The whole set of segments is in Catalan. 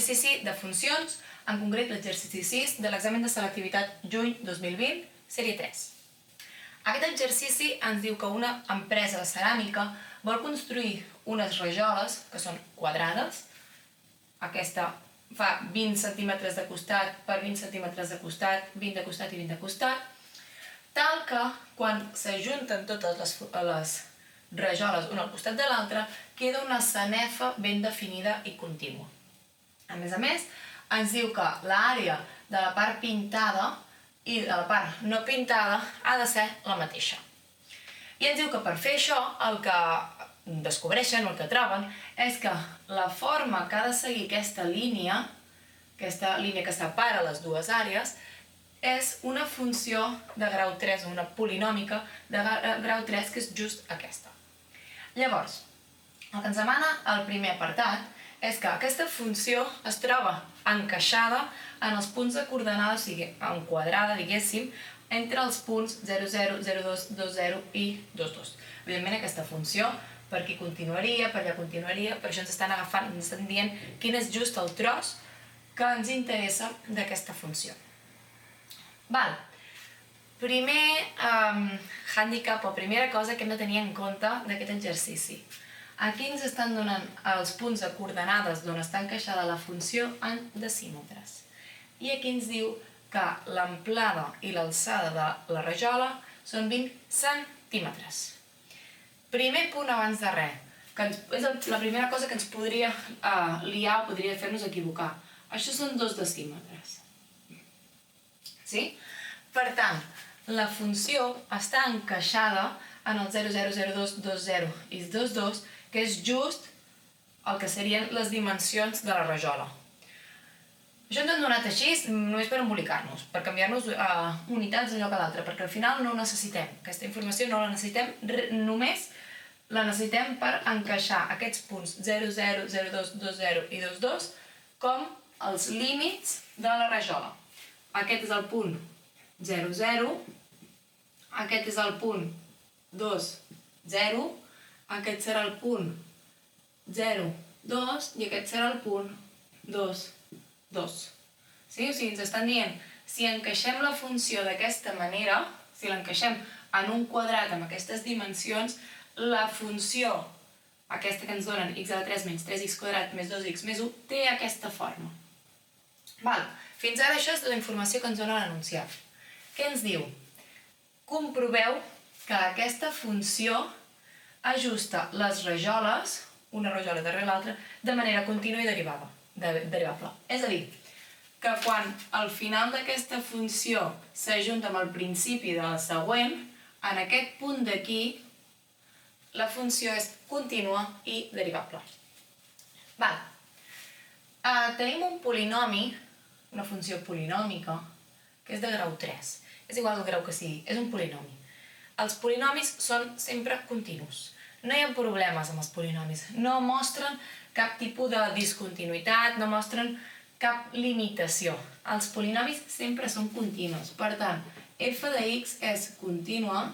exercici de funcions, en concret l'exercici 6 de l'examen de selectivitat juny 2020, sèrie 3. Aquest exercici ens diu que una empresa de ceràmica vol construir unes rajoles que són quadrades. Aquesta fa 20 centímetres de costat per 20 centímetres de costat, 20 de costat i 20 de costat, tal que quan s'ajunten totes les rajoles una al costat de l'altra, queda una sanefa ben definida i contínua. A més, ens diu que l'àrea de la part pintada i de la part no pintada ha de ser la mateixa. I ens diu que per fer això el que descobreixen o el que troben és que la forma que ha de seguir aquesta línia que separa les dues àrees, és una funció de grau 3, una polinòmica de grau 3, que és just aquesta. Llavors, el que ens demana el primer apartat és que aquesta funció es troba encaixada en els punts de coordenada, o sigui, enquadrada, diguéssim, entre els punts 0, 0, 0, 2, 2, 0 i 2, 2. Evidentment, aquesta funció per aquí continuaria, per allà continuaria, per això ens estan agafant, ens estan dient quin és just el tros que ens interessa d'aquesta funció. Primer hàndicap o primera cosa que hem de tenir en compte d'aquest exercici. Aquí ens estan donant els punts de coordenades d'on està encaixada la funció en decímetres. I aquí ens diu que l'amplada i l'alçada de la rajola són 20 centímetres. Primer punt abans de res, que és la primera cosa que ens podria liar o podria fer-nos equivocar. Això són 2 decímetres. Sí? Per tant, la funció està encaixada en el 0, 0, 0, 2, 2, 0 i 2, 2, que és just el que serien les dimensions de la rajola. Això ens han donat així només per embolicar-nos, per canviar-nos unitats d'un lloc a l'altre, perquè al final no ho necessitem. Aquesta informació no la necessitem, només la necessitem per encaixar aquests punts 0, 0, 0, 2, 2, 0 i 2, 2 com els límits de la rajola. Aquest és el punt 0, 0, aquest és el punt 2, 0, aquest serà el punt 0, 2 i aquest serà el punt 2, 2. Sí? O sigui, ens estan dient, si encaixem la funció d'aquesta manera, si l'encaixem en un quadrat amb aquestes dimensions, la funció, aquesta que ens donen x a la 3 menys 3x quadrat més 2x més 1, té aquesta forma. Fins ara això és la informació que ens dona l'enunciat. Què ens diu? Comproveu que aquesta funció ajusta les rajoles, una rajola darrere l'altra, de manera contínua i derivable. És a dir, que quan al final d'aquesta funció s'ajunta amb el principi de la següent, en aquest punt d'aquí, la funció és contínua i derivable. Tenim un polinomi, una funció polinòmica, que és de grau 3. És igual el grau que sigui, és un polinomi. Els polinomis són sempre continus. No hi ha problemes amb els polinomis. No mostren cap tipus de discontinuïtat, no mostren cap limitació. Els polinomis sempre són continus. Per tant, f de x és contínua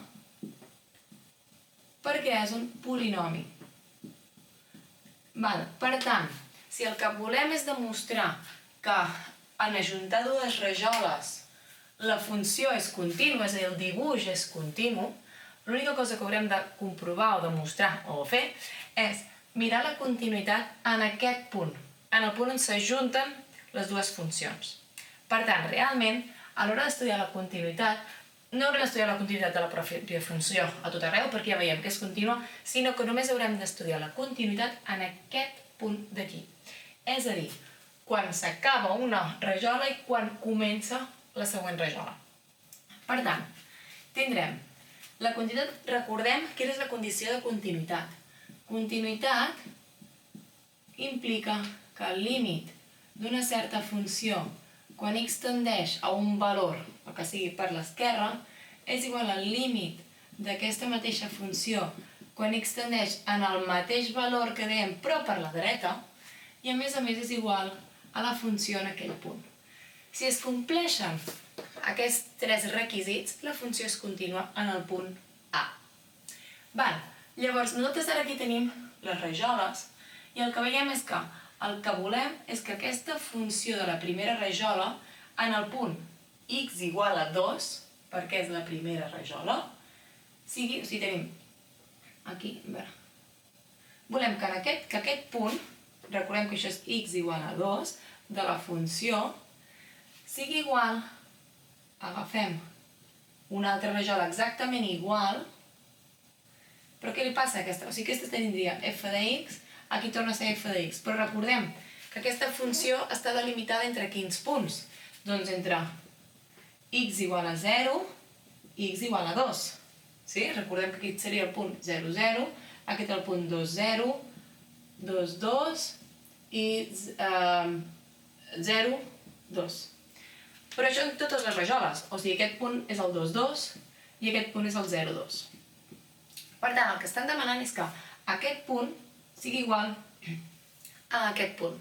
perquè és un polinomi. Per tant, si el que volem és demostrar que en ajuntar dues rajoles la funció és contínua, és a dir, el dibuix és continu, l'única cosa que haurem de comprovar o demostrar o fer és mirar la continuïtat en aquest punt, en el punt on s'ajunten les dues funcions. Per tant, realment, a l'hora d'estudiar la continuïtat, no haurem d'estudiar la continuïtat de la pròpia funció a tot arreu, perquè ja veiem que és contínua, sinó que només haurem d'estudiar la continuïtat en aquest punt d'aquí. És a dir, quan s'acaba una rajola i quan comença la següent rajola. Per tant, tindrem la continuïtat, recordem quina és la condició de continuïtat. Continuïtat implica que el límit d'una certa funció quan x tendeix a un valor, el que sigui per l'esquerra, és igual al límit d'aquesta mateixa funció quan x tendeix en el mateix valor que dèiem però per la dreta, i a més és igual a la funció en aquell punt. Si es compleixen aquests 3 requisits, la funció és contínua en el punt A. Llavors, nosaltres ara aquí tenim les rajoles i el que veiem és que El que volem és que aquesta funció de la primera rajola, en el punt x igual a 2, perquè és la primera rajola, sigui, o sigui, tenim aquí, a veure, volem que aquest punt, recordem que això és x igual a 2, de la funció, sigui igual, agafem una altra rajola exactament igual, però què li passa a aquesta? O sigui, aquesta tindria f de x, aquí torna a ser f de x, però recordem que aquesta funció està delimitada entre quins punts? Doncs entre x igual a 0 i x igual a 2. Sí? Recordem que aquí seria el punt 0, 0, aquest el punt 2, 0, 2, 2 i 0, 2. Però això en totes les rajoles, o sigui, aquest punt és el 2, 2 i aquest punt és el 0, 2. Per tant, el que estan demanant és que aquest punt sigui igual a aquest punt,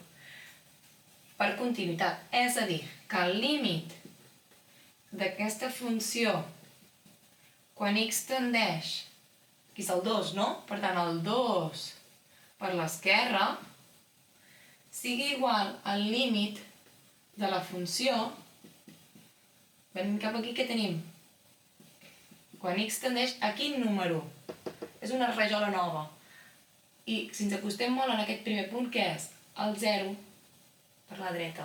per continuïtat. És a dir, que el límit d'aquesta funció, quan x tendeix, aquí és el 2, no? Per tant, el 2 per l'esquerra sigui igual al límit de la funció. Venim cap aquí, què tenim? Quan x tendeix a quin número? És una rajola nova. I si ens acostem molt en aquest primer punt, què és? El 0 per la dreta.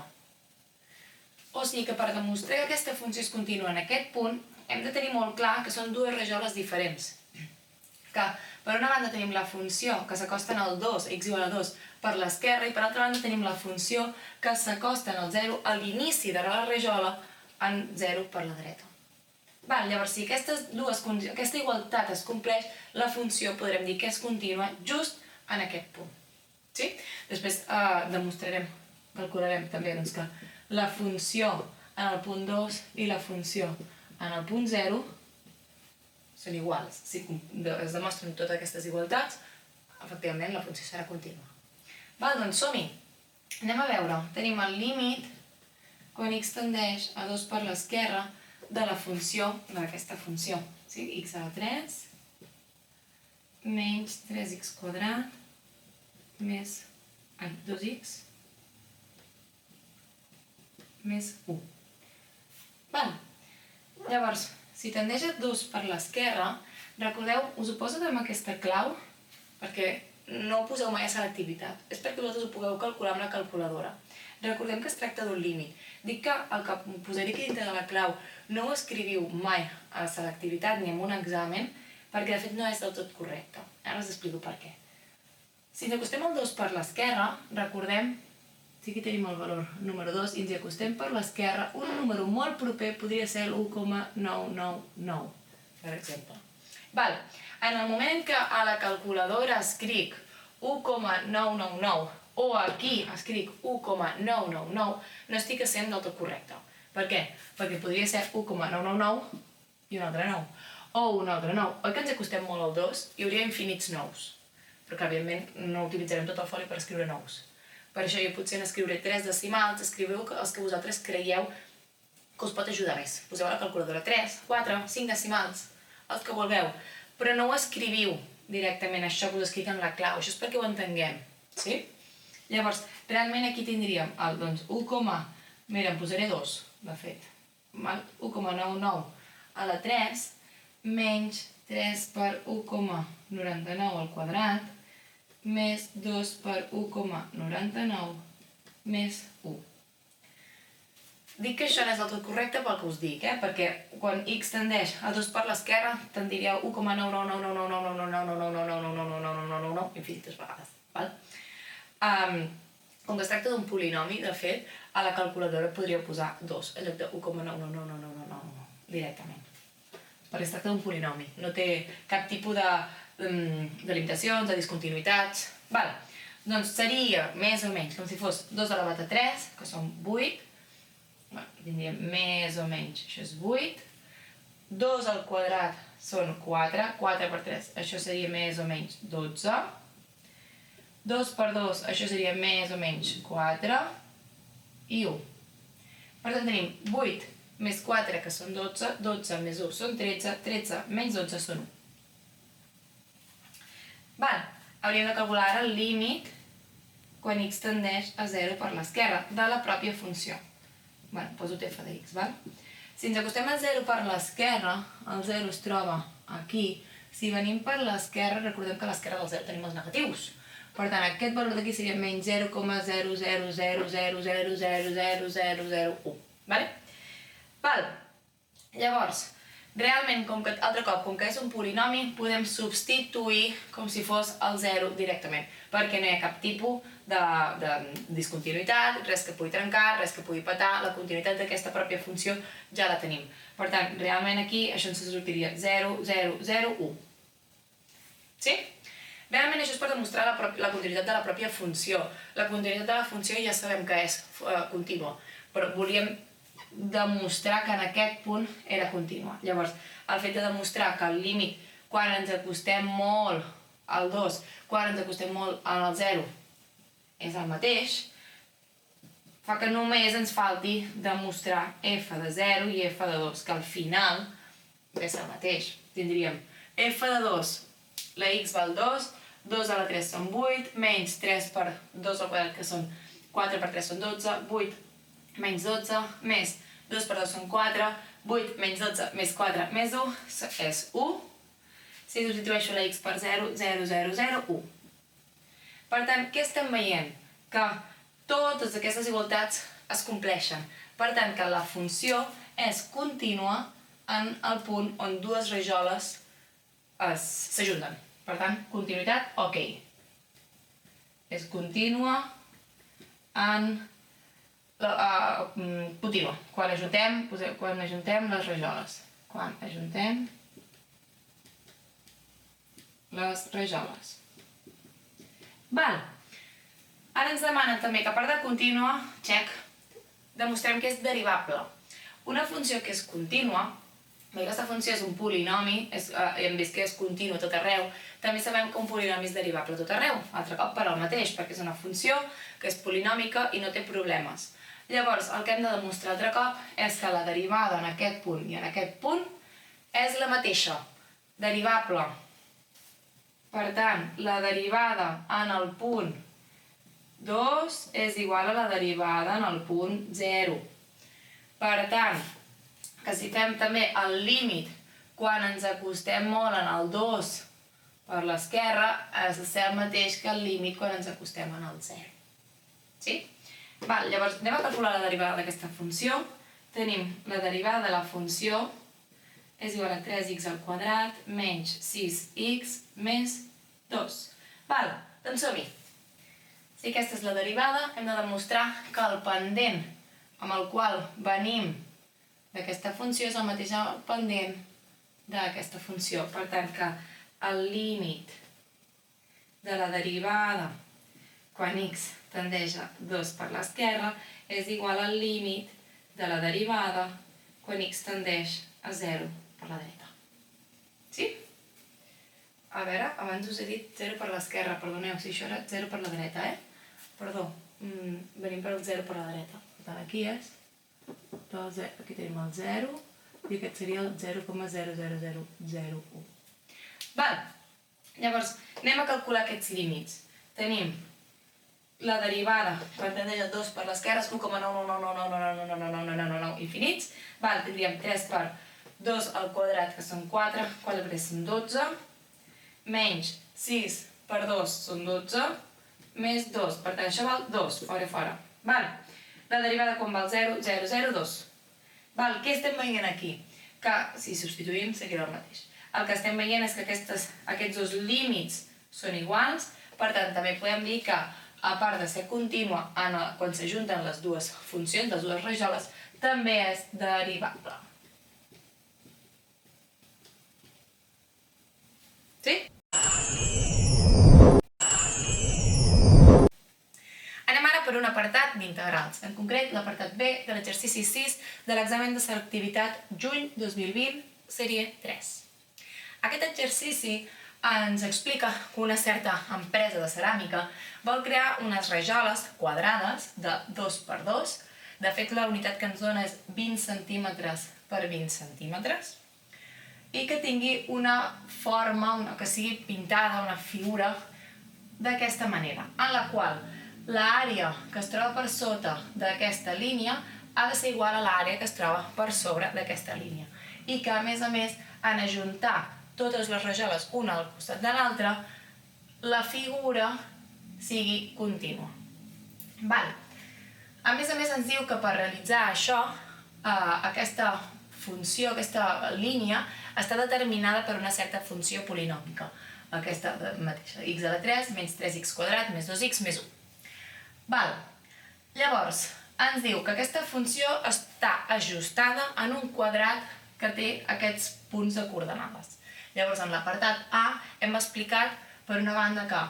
O sigui que per demostrar que aquesta funció és contínua en aquest punt, hem de tenir molt clar que són dues rajoles diferents. Que per una banda tenim la funció que s'acosta al 2, x igual a 2, per l'esquerra, i per altra banda tenim la funció que s'acosta al 0 a l'inici de la rajola en 0 per la dreta. Llavors, si aquesta igualtat es compleix, la funció podrem dir que és contínua just en aquest punt. Sí? Després demostrarem, calcularem també que la funció en el punt 2 i la funció en el punt 0 són iguals. Si es demostren totes aquestes igualtats, efectivament la funció serà contínua. Doncs som-hi. Anem a veure. Tenim el límit quan x tendeix a 2 per l'esquerra de la funció, d'aquesta funció. X a la 3 menys 3x quadrat més 2x més 1. Llavors, si tendeix a 2 per l'esquerra, recordeu, us ho poso amb aquesta clau perquè no poseu mai a selectivitat. És perquè vosaltres ho pugueu calcular amb la calculadora. Recordem que es tracta d'un límit. Dic que el que posaré aquí dintre de la clau no ho escriviu mai a selectivitat ni en un examen, perquè de fet no és del tot correcte. Ara us explico per què. Si ens acostem al 2 per l'esquerra, recordem, si aquí tenim el valor número 2 i ens hi acostem per l'esquerra, un número molt proper podria ser l'1,999, per exemple. En el moment en què a la calculadora escric 1,999 o aquí escric 1,999, no estic essent del tot correcte. Per què? Perquè podria ser 1,999 i un altre 9. O un altre 9. Oi que ens acostem molt al 2? Hi hauria infinits nous. Però que, evidentment, no utilitzarem tot el foli per escriure nous. Per això jo potser n'escriuré 3 decimals, escriveu els que vosaltres creieu que us pot ajudar més. Poseu a la calculadora 3, 4, 5 decimals, els que vulgueu. Però no ho escriviu directament, això que us escric en la clau. Això és perquè ho entenguem. Sí? Llavors, realment aquí tindríem el 1, mira, em posaré 2, de fet. 1,99 a la 3 menys 3 per 1,99 al quadrat més 2 per 1,99 més 1. Dic que això no és del tot correcte pel que us dic, perquè quan x tendeix a 2 per l'esquerra, tendiria 1,9999999999999 infinites vegades. Com que es tracta d'un polinomi, de fet, a la calculadora podríeu posar 2 en lloc de 1,99999 directament. Perquè es tracta d'un polinomi, no té cap tipus de limitacions, de discontinuïtats. Doncs seria més o menys com si fos 2 elevat a 3, que són 8. Tindríem més o menys, això és 8. 2 al quadrat són 4, 4 per 3, això seria més o menys 12. 2 per 2, això seria més o menys 4 i 1. Per tant, tenim 8 més 4, que són 12, 12 més 1 són 13, 13 menys 12 són 1. Hauríem de calcular ara el límit quan x tendeix a 0 per l'esquerra, de la pròpia funció. Bé, poso f de x, val? Si ens acostem al 0 per l'esquerra, el 0 es troba aquí. Si venim per l'esquerra, recordem que a l'esquerra del 0 tenim els negatius. Per tant, aquest valor d'aquí seria menys 0,00000000001. Val? Llavors, realment, altre cop, com que és un polinomi, podem substituir com si fos el 0 directament, perquè no hi ha cap tipus de discontinuïtat, res que pugui trencar, res que pugui petar, la continuïtat d'aquesta pròpia funció ja la tenim. Per tant, realment aquí això ens sortiria 0, 0, 0, 1. Sí? Realment això és per demostrar la continuïtat de la pròpia funció. La continuïtat de la funció ja sabem que és contínua, però volíem demostrar que en aquest punt era contínua. Llavors, el fet de demostrar que el límit, quan ens acostem molt al 2, quan ens acostem molt al 0, és el mateix, fa que només ens falti demostrar f de 0 i f de 2, que al final és el mateix. Tindríem f de 2, la x val 2, 2 a la 3 són 8, menys 3 per 2 al quadrat, que són 4 per 3 són 12, 8 menys 12, més 2 per 2 són 4, 8 menys 12 més 4 més 1 és 1. Si substitueixo la x per 0, 0, 0, 0, 1. Per tant, què estem veient? Que totes aquestes igualtats es compleixen. Per tant, que la funció és contínua en el punt on dues rajoles s'ajunten. Per tant, continuïtat, ok. És contínua en... contínua, quan ajuntem les rajoles. Quan ajuntem les rajoles. Val. Ara ens demanen també que a part de contínua, check, demostrem que és derivable. Una funció que és contínua, aquesta funció és un polinomi, hem vist que és continu a tot arreu, també sabem que un polinomi és derivable a tot arreu, altre cop per al mateix, perquè és una funció que és polinòmica i no té problemes. Llavors, el que hem de demostrar altre cop és que la derivada en aquest punt i en aquest punt és la mateixa, derivable. Per tant, la derivada en el punt 2 és igual a la derivada en el punt 0. Per tant, que si fem també el límit quan ens acostem molt en el 2 per l'esquerra, has de ser el mateix que el límit quan ens acostem en el 0. Sí? Val, llavors anem a calcular la derivada d'aquesta funció. Tenim la derivada de la funció és igual a 3x al quadrat menys 6x més 2. Val, doncs som-hi. Si aquesta és la derivada, hem de demostrar que el pendent amb el qual venim d'aquesta funció és el mateix pendent d'aquesta funció. Per tant, que el límit de la derivada quan x tendeix a 2 per l'esquerra és igual al límit de la derivada quan x tendeix a 0 per la dreta. Sí? A veure, abans us he dit 0 per l'esquerra, perdoneu, si això era 0 per la dreta, Perdó, venim per el 0 per la dreta. Per tant, aquí és, aquí tenim el 0 i aquest seria el 0,00001. Val, llavors anem a calcular aquests límits. Tenim la derivada, quan tendeix a 2 per l'esquerra és 1,999999999 infinits. Val, tindríem 3 per 2 al quadrat, que són 4, 4 per 3 són 12, menys 6 per 2 són 12, més 2, per tant això val 2, fora. Val, la derivada quan val 0, 0, 0, 2. Val, què estem veient aquí? Que si substituïm seria el mateix. El que estem veient és que aquests dos límits són iguals, per tant també podem dir que a part de ser contínua quan s'ajunten les dues funcions, les dues rajoles, també és derivable. Sí? Anem ara per un apartat d'integrals, en concret l'apartat B de l'exercici 6 de l'examen de selectivitat juny 2020, sèrie 3. Aquest exercici ens explica que una certa empresa de ceràmica vol crear unes rajoles quadrades de 2 per 2. De fet, la unitat que ens dona és 20 centímetres per 20 centímetres i que tingui una forma, que sigui pintada, una figura d'aquesta manera, en la qual l'àrea que es troba per sota d'aquesta línia ha de ser igual a l'àrea que es troba per sobre d'aquesta línia. I que, a més, en ajuntar totes les rajoles una al costat de l'altra, la figura sigui contínua. A més, ens diu que per realitzar això, aquesta funció, aquesta línia, està determinada per una certa funció polinòmica. Aquesta mateixa, x a la 3 menys 3x quadrat més 2x més 1. Llavors, ens diu que aquesta funció està ajustada en un quadrat que té aquests punts de coordenades. Llavors, en l'apartat A hem explicat, per una banda, que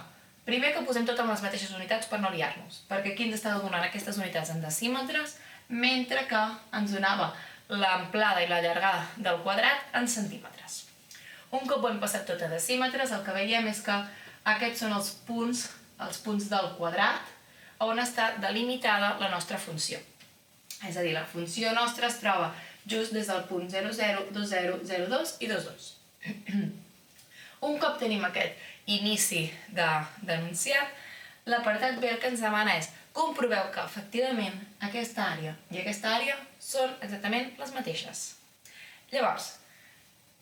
primer que posem totes les mateixes unitats per no liar-nos, perquè aquí ens està donant aquestes unitats en decímetres, mentre que ens donava l'amplada i la llargada del quadrat en centímetres. Un cop ho hem passat tot a decímetres, el que veiem és que aquests són els punts del quadrat on està delimitada la nostra funció. És a dir, la funció nostra es troba just des del punt 0, 0, 2, 0, 0, 2 i 2, 2. Un cop tenim aquest inici d'enunciat, l'apartat B el que ens demana és comproveu que, efectivament, aquesta àrea i aquesta àrea són exactament les mateixes. Llavors,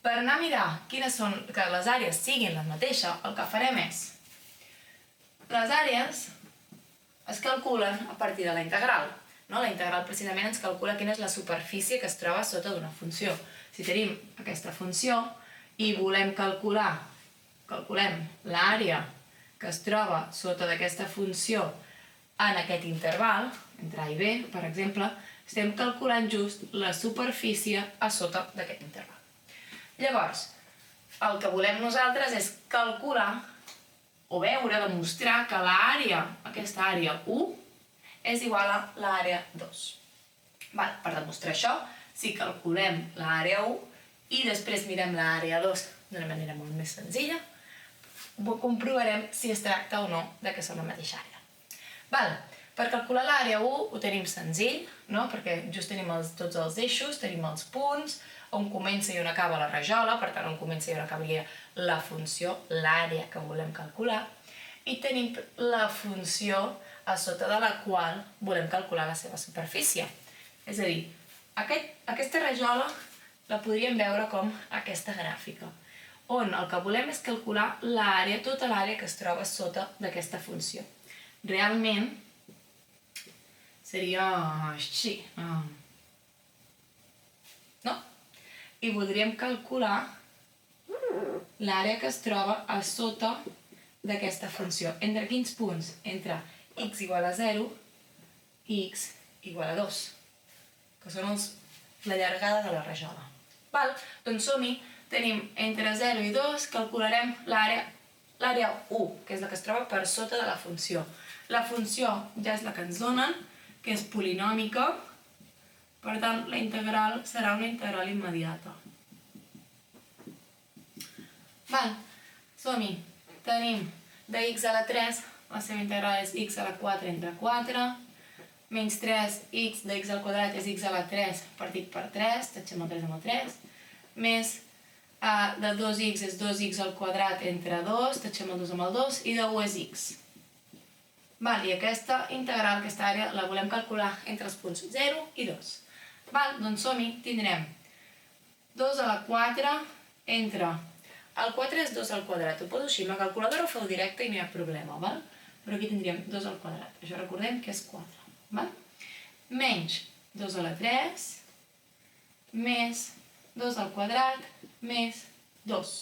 per anar a mirar que les àrees siguin les mateixes, el que farem és les àrees es calculen a partir de la integral. La integral precisament ens calcula quina és la superfície que es troba sota d'una funció. Si tenim aquesta funció i volem calculem l'àrea que es troba sota d'aquesta funció en aquest interval, entre A i B, per exemple, estem calculant just la superfície a sota d'aquest interval. Llavors, el que volem nosaltres és calcular o veure, demostrar que l'àrea, aquesta àrea 1, és igual a l'àrea 2. Per demostrar això, si calculem l'àrea 1 i després mirem l'àrea 2 d'una manera molt més senzilla, comprovarem si es tracta o no que són la mateixa àrea. Per calcular l'àrea 1 ho tenim senzill, perquè just tenim tots els eixos, tenim els punts, on comença i on acaba la rajola, per tant, on comença i on acabaria la funció, l'àrea que volem calcular, i tenim la funció a sota de la qual volem calcular la seva superfície. És a dir, aquesta rajola la podríem veure com aquesta gràfica, on el que volem és calcular l'àrea, tota l'àrea que es troba sota d'aquesta funció. Realment, seria així, no? I voldríem calcular l'àrea que es troba a sota d'aquesta funció. Entre quins punts? Entre x igual a 0 i x igual a 2, que són la llargada de la rajola. Doncs som-hi, tenim entre 0 i 2, calcularem l'àrea 1, que és la que es troba per sota de la funció. La funció ja és la que ens donen, que és polinòmica, per tant, la integral serà una integral immediata. Som-hi. Tenim de x a la 3, la seva integral és x a la 4 entre 4, menys 3x de x al quadrat és x a la 3 partit per 3, tatxem el 3 amb el 3, més de 2x és 2x al quadrat entre 2, tatxem el 2 amb el 2, i de 1 és x. I aquesta integral, aquesta àrea, la volem calcular entre els punts 0 i 2. Doncs som-hi, tindrem 2 a la 4 entre... El 4 és 2 al quadrat, ho poso així, la calculadora ho feu directe i no hi ha problema, però aquí tindríem 2 al quadrat, això recordem que és 4, menys 2 a la 3, més 2 al quadrat, més 2,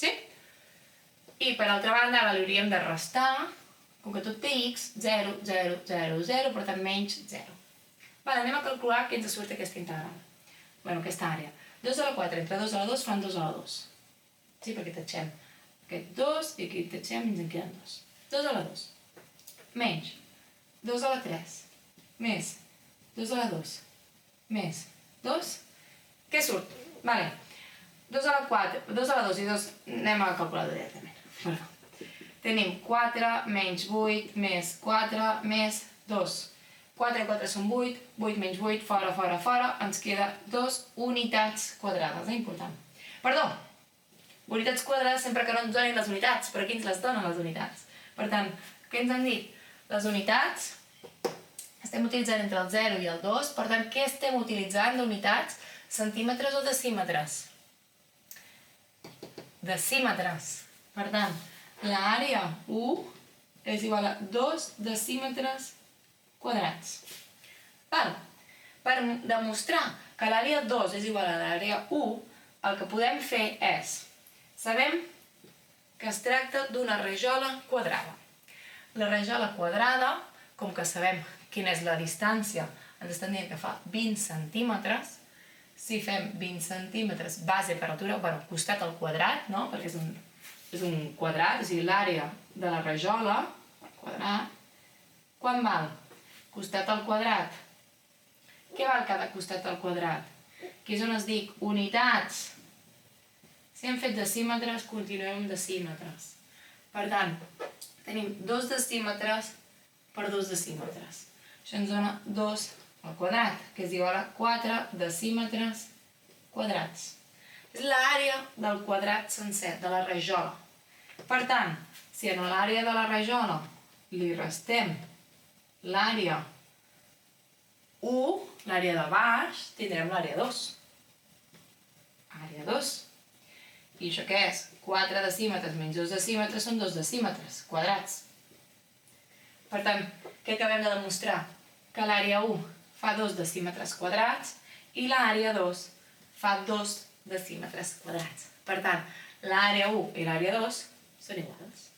sí? I per altra banda, ara li hauríem de restar, com que tot té x, 0, 0, 0, 0, per tant menys 0. Anem a calcular què ens surt aquesta integral, aquesta àrea. 2 a la 4 entre 2 a la 2 fan 2 a la 2. Sí, perquè tatxem aquest 2 i aquí tatxem i ens en queden 2. 2 a la 2. Menys 2 a la 3. Més 2 a la 2. Més 2. Què surt? 2 a la 4, 2 a la 2 i 2, anem a calcular directament. Tenim 4 menys 8 més 4 més 2. 4 i 4 són 8, 8 menys 8, fora, fora, fora, ens queda 2 unitats quadrades, important. Perdó, unitats quadrades sempre que no ens donin les unitats, però aquí ens les donen les unitats. Per tant, què ens han dit? Les unitats estem utilitzant entre el 0 i el 2, per tant, què estem utilitzant d'unitats? Centímetres o decímetres? Decímetres. Per tant, l'àrea 1 és igual a 2 decímetres quadrats. Val? Per demostrar que l'àrea 2 és igual a l'àrea 1, el que podem fer és, sabem que es tracta d'una rajola quadrada. La rajola quadrada, com que sabem quina és la distància, ens estan dient que fa 20 centímetres, si fem 20 centímetres base per altura, bueno, costat al quadrat, no? Perquè és un quadrat, o sigui, l'àrea de la rajola, al quadrat, quan val? Costat al quadrat. Què val cada costat al quadrat? Aquí és on es dic unitats. Si hem fet decímetres, continuem amb decímetres. Per tant, tenim 2 decímetres per 2 decímetres. Això ens dona 2 al quadrat, que és igual a 4 decímetres quadrats. És l'àrea del quadrat sencer, de la rajola. Per tant, si a l'àrea de la rajola li restem l'àrea 1, l'àrea de baix, tindrem l'àrea 2. Àrea 2. I això què és? 4 decímetres menys 2 decímetres són 2 decímetres quadrats. Per tant, què acabem de demostrar? Que l'àrea 1 fa 2 decímetres quadrats i l'àrea 2 fa 2 decímetres quadrats. Per tant, l'àrea 1 i l'àrea 2 són iguals.